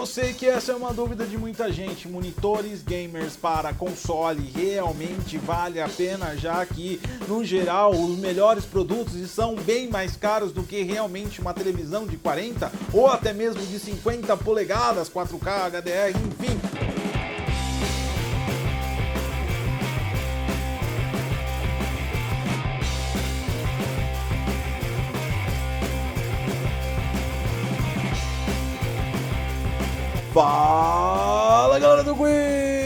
sei que essa é uma dúvida de muita gente. Monitores gamers para console realmente vale a pena, já que, no geral, os melhores produtos são bem mais caros do que realmente uma televisão de 40 ou até mesmo de 50 polegadas, 4K, HDR, enfim. Fala, galera do Geek!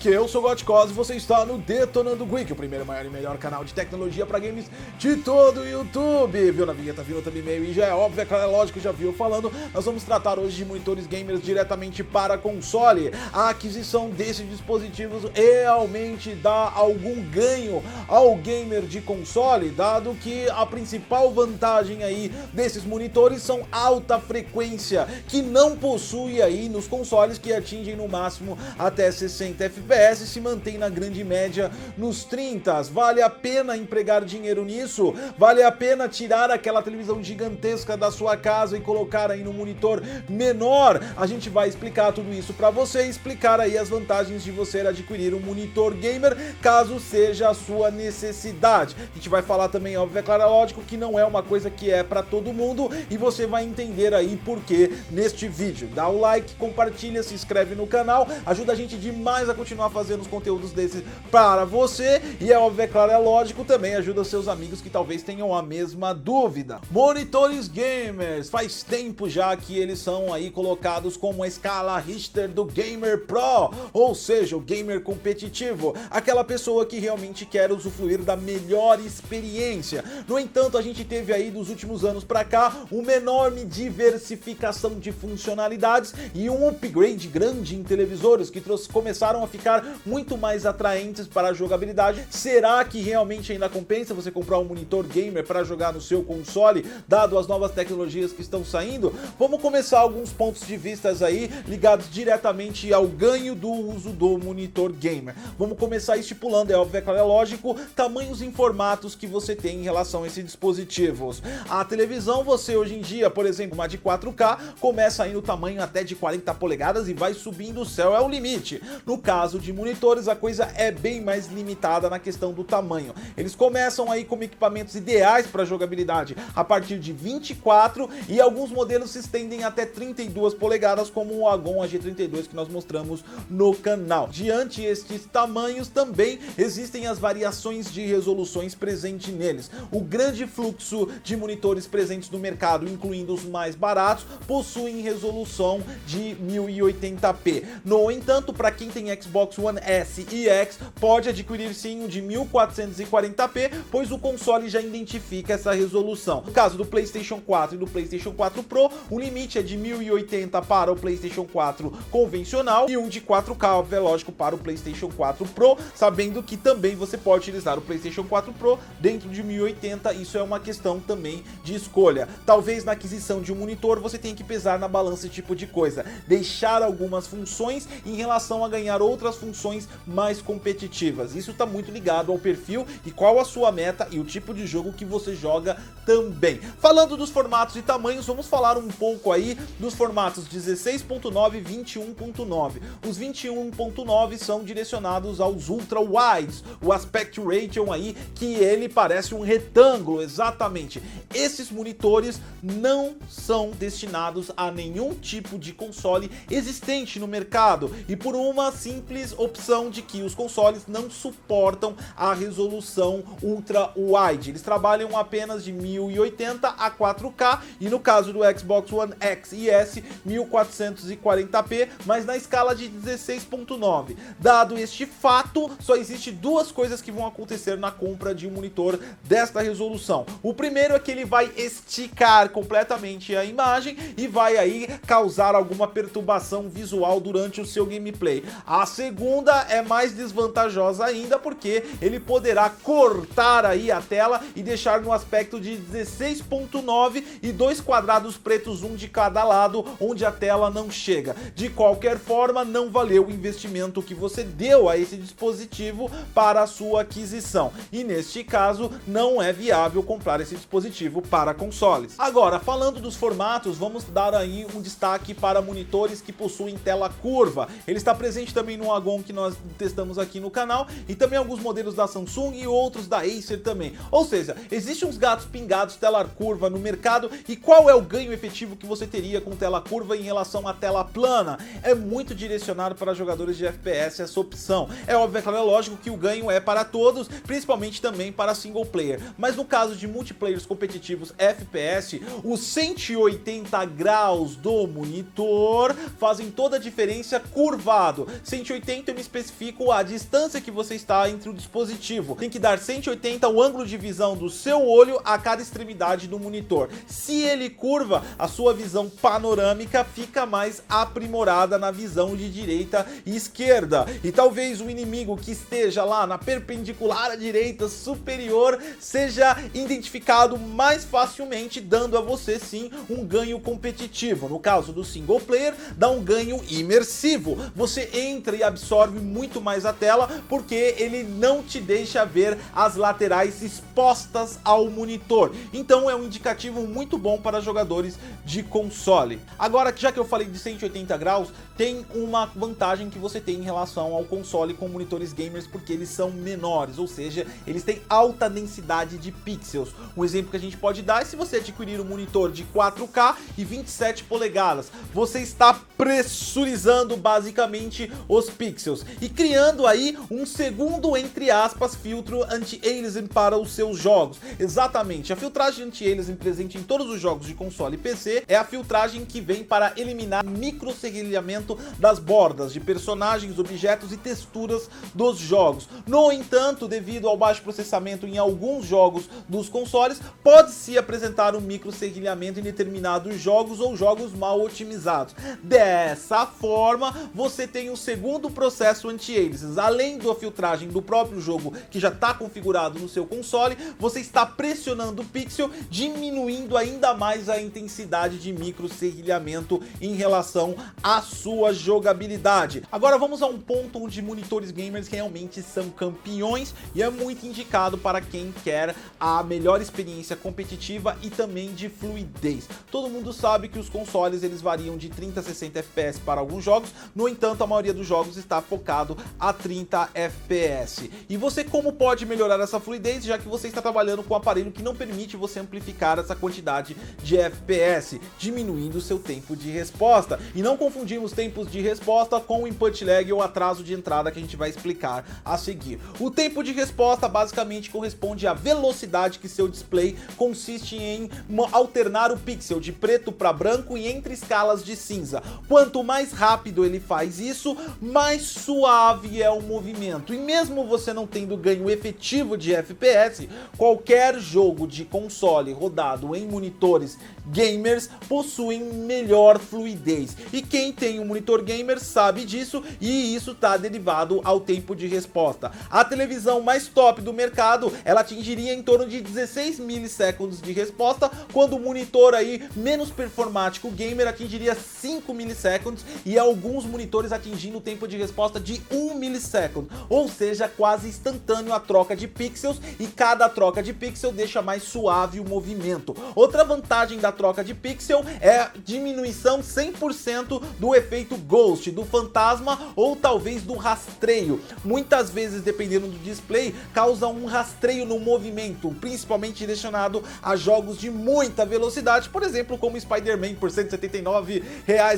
Eu sou o Gotcos e você está no Detonando Geek, o primeiro, maior e melhor canal de tecnologia para games de todo o YouTube. Viu na vinheta, viu no thumbnail e já é óbvio, é claro, é lógico, já viu falando. Nós vamos tratar hoje de monitores gamers diretamente para console. A aquisição desses dispositivos realmente dá algum ganho ao gamer de console, dado que a principal vantagem aí desses monitores são alta frequência, que não possui aí nos consoles, que atingem no máximo até 60 FPS e se mantém na grande média nos 30. Vale a pena empregar dinheiro nisso? Vale a pena tirar aquela televisão gigantesca da sua casa e colocar aí no monitor menor? A gente vai explicar tudo isso para você e explicar aí as vantagens de você adquirir um monitor gamer, caso seja a sua necessidade. A gente vai falar também, óbvio, é claro, é lógico, que não é uma coisa que é para todo mundo e você vai entender aí por quê neste vídeo. Dá o like, compartilha, se inscreve no canal, ajuda a gente demais a continuar fazendo os conteúdos desses para você e é óbvio, é claro, é lógico, também ajuda os seus amigos que talvez tenham a mesma dúvida. Monitores gamers, faz tempo já que eles são aí colocados como a escala Richter do Gamer Pro, ou seja, o gamer competitivo, aquela pessoa que realmente quer usufruir da melhor experiência. No entanto, a gente teve aí dos últimos anos para cá uma enorme diversificação de funcionalidades e um upgrade grande em televisores que começaram a ficar muito mais atraentes para a jogabilidade. Será que realmente ainda compensa você comprar um monitor gamer para jogar no seu console, dado as novas tecnologias que estão saindo? Vamos começar alguns pontos de vista aí ligados diretamente ao ganho do uso do monitor gamer. Vamos começar estipulando, é óbvio, é lógico, tamanhos e formatos que você tem em relação a esses dispositivos. A televisão, você hoje em dia, por exemplo, uma de 4K, começa aí no tamanho até de 40 polegadas e vai subindo, o céu é o limite. No caso de monitores, a coisa é bem mais limitada na questão do tamanho. Eles começam aí como equipamentos ideais para jogabilidade a partir de 24 e alguns modelos se estendem até 32 polegadas, como o Agon AG32 que nós mostramos no canal. Diante estes tamanhos também existem as variações de resoluções presentes neles. O grande fluxo de monitores presentes no mercado, incluindo os mais baratos, possuem resolução de 1080p. No entanto, para quem tem Xbox One S e X, pode adquirir sim um de 1440p, pois o console já identifica essa resolução. No caso do PlayStation 4 e do PlayStation 4 Pro, o limite é de 1080 para o PlayStation 4 convencional e um de 4K, é lógico, para o PlayStation 4 Pro, sabendo que também você pode utilizar o PlayStation 4 Pro dentro de 1080, isso é uma questão também de escolha. Talvez na aquisição de um monitor você tenha que pesar na balança esse tipo de coisa, deixar algumas funções em relação a ganhar outras funções mais competitivas. Isso está muito ligado ao perfil e qual a sua meta e o tipo de jogo que você joga também. Falando dos formatos e tamanhos, vamos falar um pouco aí dos formatos 16.9 e 21.9. Os 21.9 são direcionados aos ultra wides, o aspect ratio aí, que ele parece um retângulo, exatamente. Esses monitores não são destinados a nenhum tipo de console existente no mercado e por uma simples opção de que os consoles não suportam a resolução ultra wide. Eles trabalham apenas de 1080 a 4K e no caso do Xbox One X e S 1440p, mas na escala de 16.9. Dado este fato, só existe duas coisas que vão acontecer na compra de um monitor desta resolução. O primeiro é que ele vai esticar completamente a imagem e vai aí causar alguma perturbação visual durante o seu gameplay. A segunda segunda é mais desvantajosa ainda, porque ele poderá cortar aí a tela e deixar no aspecto de 16.9 e 2 quadrados pretos, um de cada lado, onde a tela não chega. De qualquer forma, não valeu o investimento que você deu a esse dispositivo para a sua aquisição. E neste caso, não é viável comprar esse dispositivo para consoles. Agora, falando dos formatos, vamos dar aí um destaque para monitores que possuem tela curva. Ele está presente também no Agon, que nós testamos aqui no canal, e também alguns modelos da Samsung e outros da Acer também. Ou seja, existem uns gatos pingados tela curva no mercado, e qual é o ganho efetivo que você teria com tela curva em relação à tela plana? É muito direcionado para jogadores de FPS essa opção. É óbvio, é lógico que o ganho é para todos, principalmente também para single player, mas no caso de multiplayers competitivos FPS, os 180 graus do monitor fazem toda a diferença curvado. 180 eu me especifico a distância que você está entre o dispositivo. Tem que dar 180 o ângulo de visão do seu olho a cada extremidade do monitor. Se ele curva, a sua visão panorâmica fica mais aprimorada na visão de direita e esquerda. E talvez o inimigo que esteja lá na perpendicular à direita superior seja identificado mais facilmente, dando a você sim um ganho competitivo. No caso do single player, dá um ganho imersivo. Você entra e absorve muito mais a tela, porque ele não te deixa ver as laterais expostas ao monitor. Então é um indicativo muito bom para jogadores de console. Agora, já que eu falei de 180 graus, tem uma vantagem que você tem em relação ao console com monitores gamers, porque eles são menores, ou seja, eles têm alta densidade de pixels. Um exemplo que a gente pode dar é se você adquirir um monitor de 4K e 27 polegadas, você está pressurizando basicamente os pixels e criando aí um segundo, entre aspas, filtro anti-aliasing para os seus jogos. Exatamente, a filtragem anti-aliasing presente em todos os jogos de console e PC é a filtragem que vem para eliminar microserrilhamento das bordas de personagens, objetos e texturas dos jogos. No entanto, devido ao baixo processamento em alguns jogos dos consoles, pode-se apresentar um microserrilhamento em determinados jogos ou jogos mal otimizados. Dessa forma, você tem um segundo processo anti-aliasing. Além da filtragem do próprio jogo que já está configurado no seu console, você está pressionando o pixel, diminuindo ainda mais a intensidade de microserrilhamento em relação à sua jogabilidade. Agora vamos a um ponto onde monitores gamers realmente são campeões e é muito indicado para quem quer a melhor experiência competitiva e também de fluidez. Todo mundo sabe que os consoles eles variam de 30 a 60 FPS para alguns jogos, no entanto a maioria dos jogos está focado a 30 FPS. E você como pode melhorar essa fluidez, já que você está trabalhando com um aparelho que não permite você amplificar essa quantidade de FPS, diminuindo o seu tempo de resposta. E não confundimos tempos de resposta com o input lag ou atraso de entrada que a gente vai explicar a seguir. O tempo de resposta basicamente corresponde à velocidade que seu display consiste em alternar o pixel de preto para branco e entre escalas de cinza. Quanto mais rápido ele faz isso, mais suave é o movimento. E mesmo você não tendo ganho efetivo de FPS, qualquer jogo de console rodado em monitores gamers possuem melhor fluidez. E quem tem um monitor gamer sabe disso, e isso está derivado ao tempo de resposta. A televisão mais top do mercado, ela atingiria em torno de 16 milissegundos de resposta, quando o monitor aí menos performático gamer atingiria 5 milissegundos e alguns monitores atingindo o tempo de resposta de 1 milissegundo, ou seja, quase instantâneo a troca de pixels, e cada troca de pixel deixa mais suave o movimento. Outra vantagem da troca de pixel é a diminuição 100% do efeito ghost, do fantasma ou talvez do rastreio. Muitas vezes, dependendo do display, causa um rastreio no movimento, principalmente direcionado a jogos de muita velocidade, por exemplo, como Spider-Man por R$ 179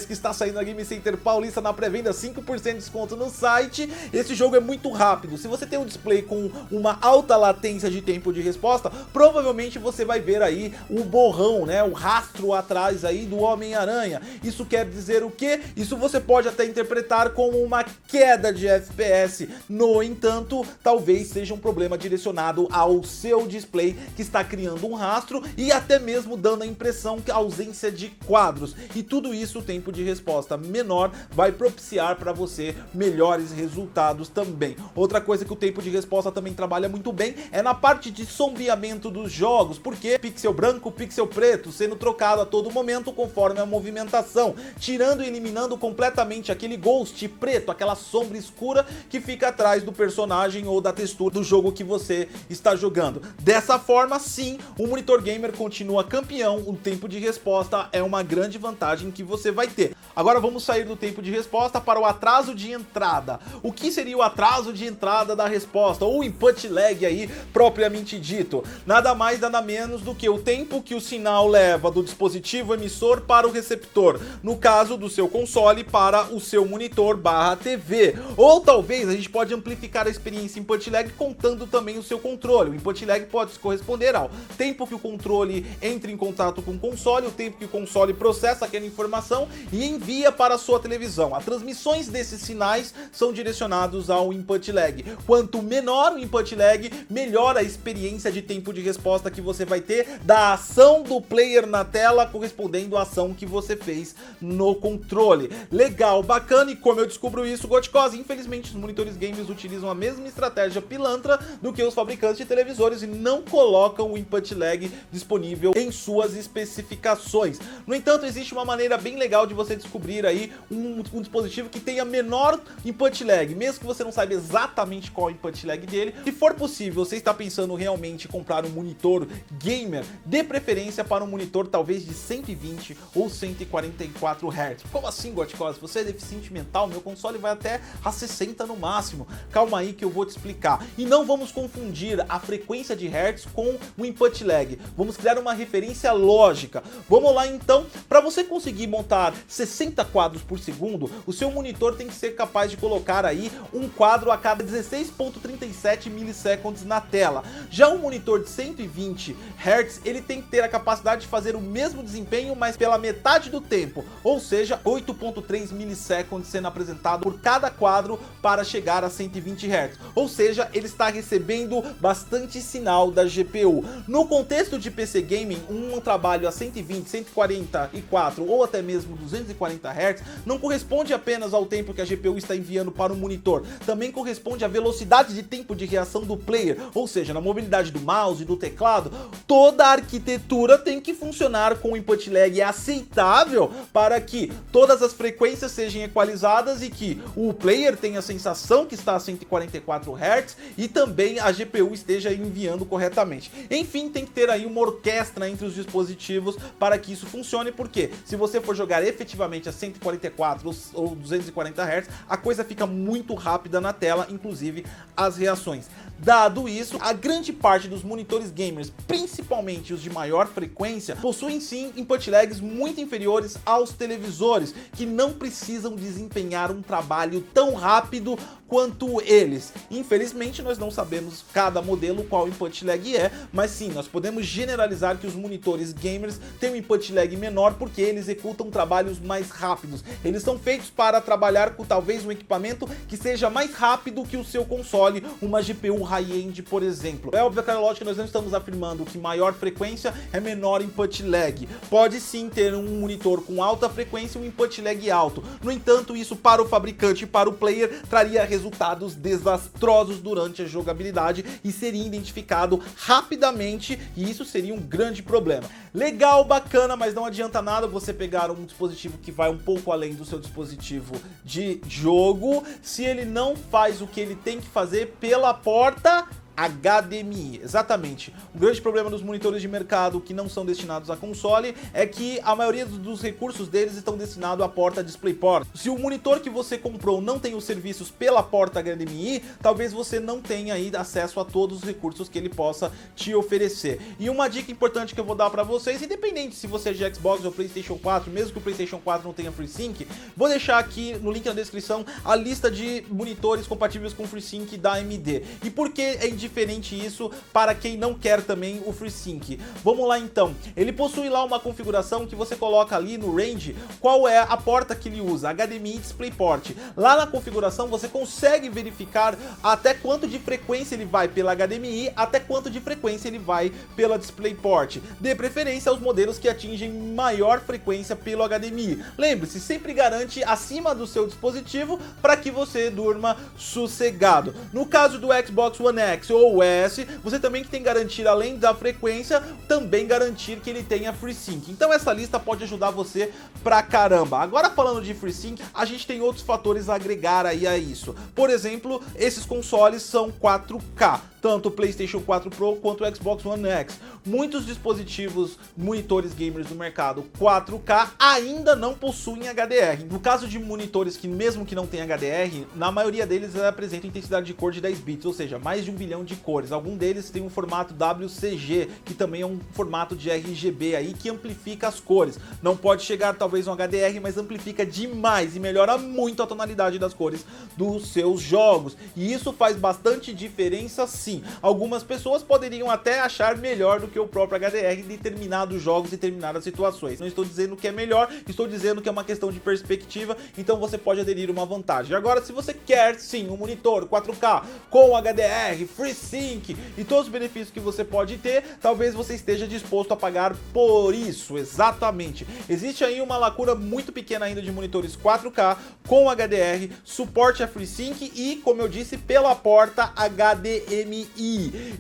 que está saindo na Game Center Paulista na pré-venda, 5% de desconto no site. Esse jogo é muito rápido. Se você tem um display com uma alta latência de tempo de resposta, provavelmente você vai ver aí o borrão, né, o rastro atrás aí do Homem-Aranha. Isso quer dizer o quê? Isso Isso você pode até interpretar como uma queda de FPS, no entanto, talvez seja um problema direcionado ao seu display que está criando um rastro e até mesmo dando a impressão que a ausência de quadros, e tudo isso, o tempo de resposta menor vai propiciar para você melhores resultados também. Outra coisa que o tempo de resposta também trabalha muito bem é na parte de sombreamento dos jogos, porque pixel branco, pixel preto sendo trocado a todo momento conforme a movimentação, tirando e eliminando completamente aquele ghost preto, aquela sombra escura que fica atrás do personagem ou da textura do jogo que você está jogando. Dessa forma, sim, o monitor gamer continua campeão, o tempo de resposta é uma grande vantagem que você vai ter. Agora vamos sair do tempo de resposta para o atraso de entrada. O que seria o atraso de entrada da resposta, ou input lag aí, propriamente dito? Nada mais, nada menos do que o tempo que o sinal leva do dispositivo emissor para o receptor, no caso do seu console para o seu monitor barra TV. Ou talvez a gente pode amplificar a experiência input lag contando também o seu controle. O input lag pode corresponder ao tempo que o controle entra em contato com o console, o tempo que o console processa aquela informação e envia para a sua televisão. As transmissões desses sinais são direcionados ao input lag. Quanto menor o input lag, melhor a experiência de tempo de resposta que você vai ter da ação do player na tela correspondendo à ação que você fez no controle. Legal, bacana, e como eu descubro isso, Goticose? Infelizmente os monitores games utilizam a mesma estratégia pilantra do que os fabricantes de televisores e não colocam o input lag disponível em suas especificações. No entanto, existe uma maneira bem legal de você descobrir aí um dispositivo que tenha menor input lag, mesmo que você não saiba exatamente qual é o input lag dele. Se for possível, você está pensando realmente em comprar um monitor gamer, dê preferência para um monitor talvez de 120 ou 144 Hz. Como assim, Goticose? Você é deficiente mental? Meu console vai até a 60 no máximo. Calma aí que eu vou te explicar. E não vamos confundir a frequência de Hertz com o input lag. Vamos criar uma referência lógica. Vamos lá então. Para você conseguir montar 60 quadros por segundo, o seu monitor tem que ser capaz de colocar aí um quadro a cada 16.37 milissegundos na tela. Já um monitor de 120 Hz, ele tem que ter a capacidade de fazer o mesmo desempenho, mas pela metade do tempo, ou seja, 8.3 milissegundos sendo apresentado por cada quadro para chegar a 120 Hz. Ou seja, ele está recebendo bastante sinal da GPU. No contexto de PC Gaming, um trabalho a 120, 144 ou até mesmo 240 Hz não corresponde apenas ao tempo que a GPU está enviando para o monitor, também corresponde à velocidade de tempo de reação do player, ou seja, na mobilidade do mouse e do teclado. Toda a arquitetura tem que funcionar com input lag aceitável para que todas as frequências sejam equalizadas e que o player tenha a sensação que está a 144 Hz e também a GPU esteja enviando corretamente. Enfim, tem que ter aí uma orquestra entre os dispositivos para que isso funcione, porque se você for jogar efetivamente a 144 ou 240 Hz, a coisa fica muito rápida na tela, inclusive as reações. Dado isso, a grande parte dos monitores gamers, principalmente os de maior frequência, possuem sim input lags muito inferiores aos televisores, que não precisam desempenhar um trabalho tão rápido quanto eles. Infelizmente, nós não sabemos cada modelo qual input lag é, mas sim, nós podemos generalizar que os monitores gamers têm um input lag menor porque eles executam trabalhos mais rápidos. Eles são feitos para trabalhar com talvez um equipamento que seja mais rápido que o seu console, uma GPU high-end, por exemplo. É óbvio, cara, lógico que nós não estamos afirmando que maior frequência é menor input lag. Pode sim ter um monitor com alta frequência e um input lag alto. No entanto, isso para o fabricante e para o player traria resultados desastrosos durante a jogabilidade e seria identificado rapidamente, e isso seria um grande problema. Legal, bacana, mas não adianta nada você pegar um dispositivo que vai um pouco além do seu dispositivo de jogo se ele não faz o que ele tem que fazer pela porta HDMI. Exatamente. O grande problema dos monitores de mercado que não são destinados a console é que a maioria dos recursos deles estão destinados à porta DisplayPort. Se o monitor que você comprou não tem os serviços pela porta HDMI, talvez você não tenha aí acesso a todos os recursos que ele possa te oferecer. E uma dica importante que eu vou dar para vocês, independente se você é de Xbox ou PlayStation 4, mesmo que o PlayStation 4 não tenha FreeSync, vou deixar aqui no link na descrição a lista de monitores compatíveis com FreeSync da AMD. E por que é diferente isso para quem não quer também o FreeSync. Vamos lá então, ele possui lá uma configuração que você coloca ali no range qual é a porta que ele usa, HDMI DisplayPort. Lá na configuração você consegue verificar até quanto de frequência ele vai pela HDMI, até quanto de frequência ele vai pela DisplayPort. Dê preferência aos modelos que atingem maior frequência pelo HDMI. Lembre-se, sempre garante acima do seu dispositivo para que você durma sossegado. No caso do Xbox One X ou S, você também tem que garantir, além da frequência, também garantir que ele tenha FreeSync. Então essa lista pode ajudar você pra caramba. Agora falando de FreeSync, a gente tem outros fatores a agregar aí a isso. Por exemplo, esses consoles são 4K. Tanto o PlayStation 4 Pro quanto o Xbox One X. Muitos dispositivos monitores gamers do mercado 4K ainda não possuem HDR. No caso de monitores que mesmo que não tenham HDR, na maioria deles apresentam intensidade de cor de 10 bits, ou seja, mais de 1 bilhão de cores. Algum deles tem um formato WCG, que também é um formato de RGB aí que amplifica as cores. Não pode chegar talvez um HDR, mas amplifica demais e melhora muito a tonalidade das cores dos seus jogos. E isso faz bastante diferença sim. Algumas pessoas poderiam até achar melhor do que o próprio HDR em determinados jogos e determinadas situações. Não estou dizendo que é melhor, estou dizendo que é uma questão de perspectiva, então você pode aderir uma vantagem. Agora, se você quer sim um monitor 4K com HDR, FreeSync e todos os benefícios que você pode ter, talvez você esteja disposto a pagar por isso, exatamente. Existe aí uma lacuna muito pequena ainda de monitores 4K com HDR, suporte a FreeSync e, como eu disse, pela porta HDMI.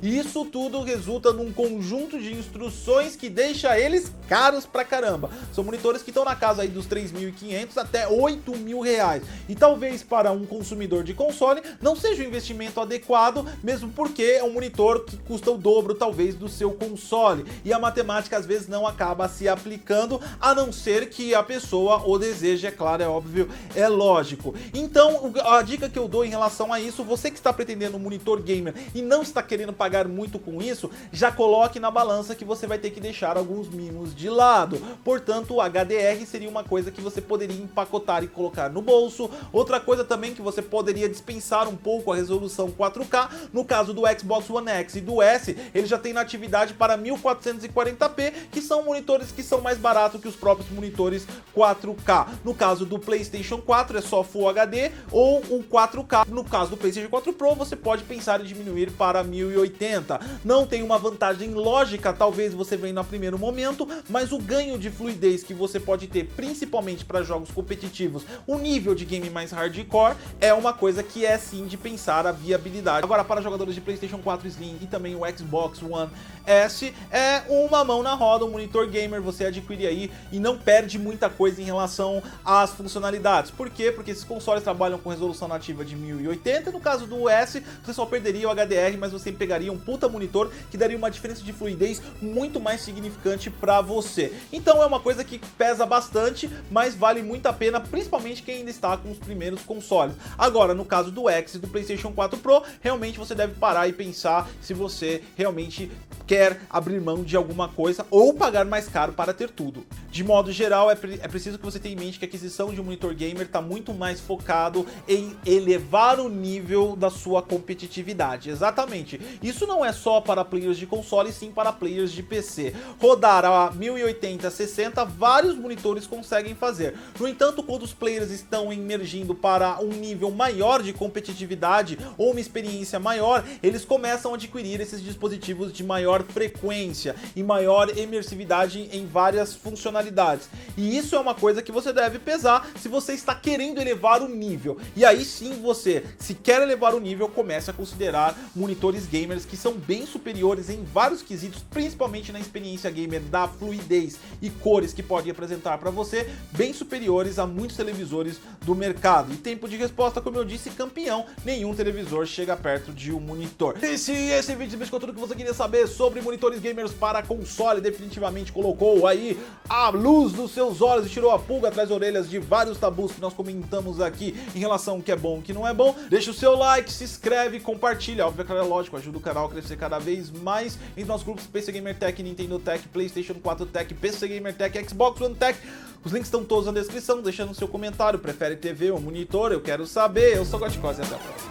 Isso tudo resulta num conjunto de instruções que deixa eles caros pra caramba. São monitores que estão na casa aí dos 3.500 até 8.000 reais. E talvez para um consumidor de console não seja um investimento adequado, mesmo porque é um monitor que custa o dobro talvez do seu console. E a matemática às vezes não acaba se aplicando, a não ser que a pessoa o deseje, é claro, é óbvio, é lógico. Então a dica que eu dou em relação a isso, você que está pretendendo um monitor gamer e não está querendo pagar muito com isso, já coloque na balança que você vai ter que deixar alguns mimos de lado. Portanto, o HDR seria uma coisa que você poderia empacotar e colocar no bolso. Outra coisa também que você poderia dispensar um pouco a resolução 4K, no caso do Xbox One X e do S, ele já tem natividade para 1440p, que são monitores que são mais baratos que os próprios monitores 4K. No caso do PlayStation 4 é só Full HD ou o 4K. No caso do PlayStation 4 Pro, você pode pensar em diminuir para 1080. Não tem uma vantagem lógica, talvez você venha no primeiro momento, mas o ganho de fluidez que você pode ter, principalmente para jogos competitivos, o nível de game mais hardcore, é uma coisa que é sim de pensar a viabilidade. Agora, para jogadores de PlayStation 4 Slim e também o Xbox One S, é uma mão na roda, um monitor gamer você adquire aí e não perde muita coisa em relação às funcionalidades. Por quê? Porque esses consoles trabalham com resolução nativa de 1080, no caso do S, você só perderia o HDR, mas você pegaria um puta monitor que daria uma diferença de fluidez muito mais significante para você. Então é uma coisa que pesa bastante, mas vale muito a pena, principalmente quem ainda está com os primeiros consoles. Agora, no caso do X e do PlayStation 4 Pro, realmente você deve parar e pensar se você realmente quer abrir mão de alguma coisa ou pagar mais caro para ter tudo. De modo geral, é preciso que você tenha em mente que a aquisição de um monitor gamer está muito mais focado em elevar o nível da sua competitividade. Exatamente. Isso não é só para players de console, sim para players de PC. Rodar a 1080, 60, vários monitores conseguem fazer. No entanto, quando os players estão emergindo para um nível maior de competitividade ou uma experiência maior, eles começam a adquirir esses dispositivos de maior frequência e maior imersividade em várias funcionalidades. E isso é uma coisa que você deve pesar se você está querendo elevar o nível. E aí sim você, se quer elevar o nível, comece a considerar monitores gamers que são bem superiores em vários quesitos, principalmente na experiência gamer da fluidez e cores que pode apresentar para você, bem superiores a muitos televisores do mercado. E tempo de resposta, como eu disse, campeão, nenhum televisor chega perto de um monitor. E se esse vídeo explicou tudo que você queria saber sobre monitores gamers para console, definitivamente colocou aí a luz dos seus olhos e tirou a pulga atrás das orelhas de vários tabus que nós comentamos aqui em relação ao que é bom e o que não é bom, deixa o seu like, se inscreve, compartilha, óbvio que é lógico, ajuda o canal a crescer cada vez mais em nossos grupos PC Gamer Tech, Nintendo Tech, PlayStation 4 Tech, PC Gamer Tech, Xbox One Tech. Os links estão todos na descrição, deixando o seu comentário, prefere TV ou monitor, eu quero saber. Eu sou o Goticose e até a próxima.